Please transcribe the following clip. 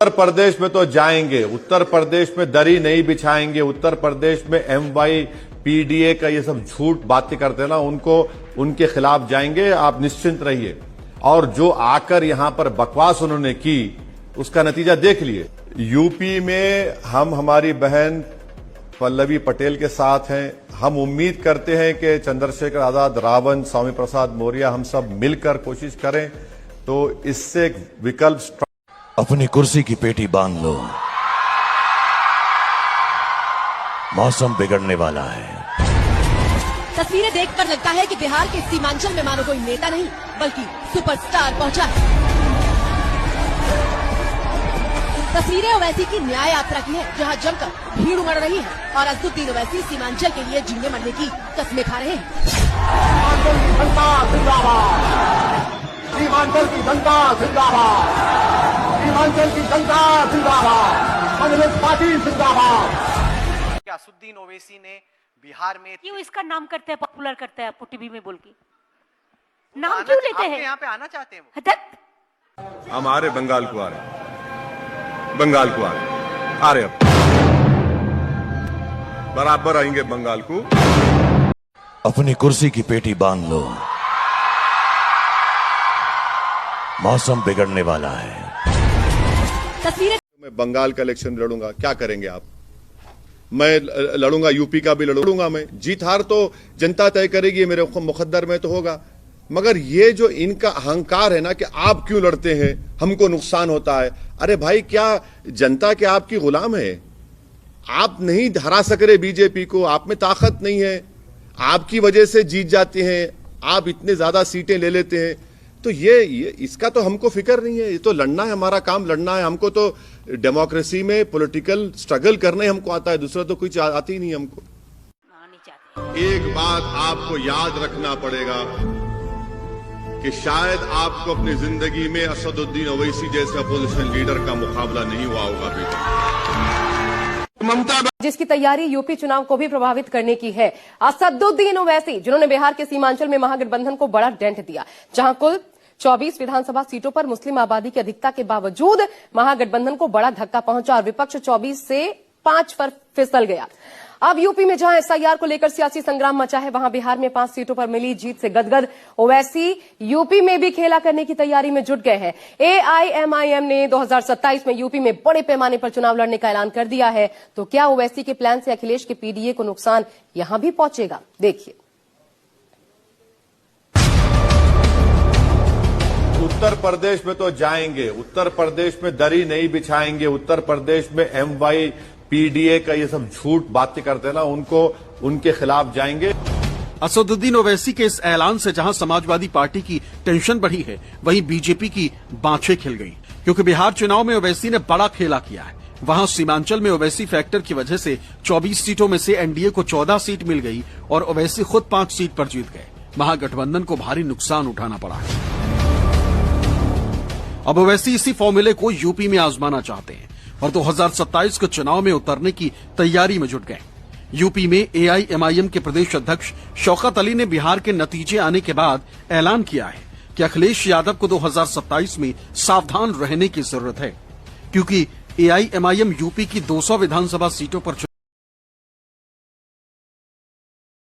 उत्तर प्रदेश में तो जाएंगे, उत्तर प्रदेश में दरी नहीं बिछाएंगे। उत्तर प्रदेश में MYPDA का ये सब झूठ बातें करते हैं ना, उनके खिलाफ जाएंगे, आप निश्चिंत रहिए। और जो आकर यहां पर बकवास उन्होंने की, उसका नतीजा देख लिए। यूपी में हम हमारी बहन पल्लवी पटेल के साथ हैं। हम उम्मीद करते हैं कि चंद्रशेखर आजाद, रावण, स्वामी प्रसाद मौर्य, हम सब मिलकर कोशिश करें तो इससे विकल्प। अपनी कुर्सी की पेटी बांध लो, मौसम बिगड़ने वाला है। तस्वीरें देखकर लगता है कि बिहार के सीमांचल में मानो कोई नेता नहीं बल्कि सुपरस्टार पहुंचा है। तस्वीरें ओवैसी की न्याय यात्रा की है, जहां जमकर भीड़ उमड़ रही है और असदुद्दीन ओवैसी सीमांचल के लिए जीने मरने की कस्में खा रहे हैं। सीमांचल की जनता जिंदाबाद, सीमांचल की जनता जिंदाबाद, कांग्रेस पार्टी जिंदाबाद। असदुद्दीन ओवैसी ने बिहार में क्यों इसका नाम करते हैं, पॉपुलर करते हैं आपको टीवी में बोल के, नाम क्यों लेते हैं? यहाँ पे आना चाहते हैं वो। हम आ रहे बंगाल को, आ रहे बंगाल को, आ रहे अब बराबर आएंगे बंगाल को। अपनी कुर्सी की पेटी बांध लो, मौसम बिगड़ने वाला है। तस्वीरें मैं बंगाल का इलेक्शन लड़ूंगा, क्या करेंगे आप? मैं लड़ूंगा, यूपी का भी लड़ूंगा। मैं जीत हार तो जनता तय करेगी, मेरे मुकद्दर में तो होगा। मगर ये जो इनका अहंकार है ना कि आप क्यों लड़ते हैं, हमको नुकसान होता है। अरे भाई, क्या जनता के आपकी गुलाम है? आप नहीं हरा सक रहे बीजेपी को, आप में ताकत नहीं है, आपकी वजह से जीत जाते हैं, आप इतने ज्यादा सीटें ले लेते हैं। तो ये इसका तो हमको फिक्र नहीं है। ये तो लड़ना है, हमारा काम लड़ना है। हमको तो डेमोक्रेसी में पॉलिटिकल स्ट्रगल करने हमको आता है, दूसरा तो कुछ आती ही नहीं हमको। एक बात आपको याद रखना पड़ेगा कि शायद आपको अपनी जिंदगी में असदुद्दीन ओवैसी जैसे अपोजिशन लीडर का मुकाबला नहीं हुआ होगा बेटा। जिसकी तैयारी यूपी चुनाव को भी प्रभावित करने की है। असदुद्दीन ओवैसी, जिन्होंने बिहार के सीमांचल में महागठबंधन को बड़ा डेंट दिया, जहां कुल 24 विधानसभा सीटों पर मुस्लिम आबादी की अधिकता के बावजूद महागठबंधन को बड़ा धक्का पहुंचा और विपक्ष 24 से 5 पर फिसल गया। अब यूपी में जहां SIR को लेकर सियासी संग्राम मचा है, वहां बिहार में 5 सीटों पर मिली जीत से गदगद ओवैसी यूपी में भी खेला करने की तैयारी में जुट गए हैं। AIMIM ने 2027 में यूपी में बड़े पैमाने पर चुनाव लड़ने का ऐलान कर दिया है। तो क्या ओवैसी के प्लान से अखिलेश के PDA को नुकसान यहां भी पहुंचेगा? देखिए। उत्तर प्रदेश में तो जाएंगे, उत्तर प्रदेश में दरी नहीं बिछाएंगे। उत्तर प्रदेश में MYPDA का ये सब झूठ बातें करते हैं ना, उनके खिलाफ जाएंगे। असदुद्दीन ओवैसी के इस ऐलान से जहां समाजवादी पार्टी की टेंशन बढ़ी है, वहीं बीजेपी की बाँछें खिल गई, क्योंकि बिहार चुनाव में ओवैसी ने बड़ा खेला किया है। वहां सीमांचल में ओवैसी फैक्टर की वजह से 24 सीटों में से NDA को 14 सीट मिल गई और ओवैसी खुद 5 सीट पर जीत गए। महागठबंधन को भारी नुकसान उठाना पड़ा है। अब ओवैसी इसी फॉर्मूले को यूपी में आजमाना चाहते हैं और 2027 के चुनाव में उतरने की तैयारी में जुट गए। यूपी में AIMIM के प्रदेश अध्यक्ष शौकत अली ने बिहार के नतीजे आने के बाद ऐलान किया है कि अखिलेश यादव को 2027 में सावधान रहने की जरूरत है, क्योंकि AIMIM यूपी की 200 विधानसभा सीटों पर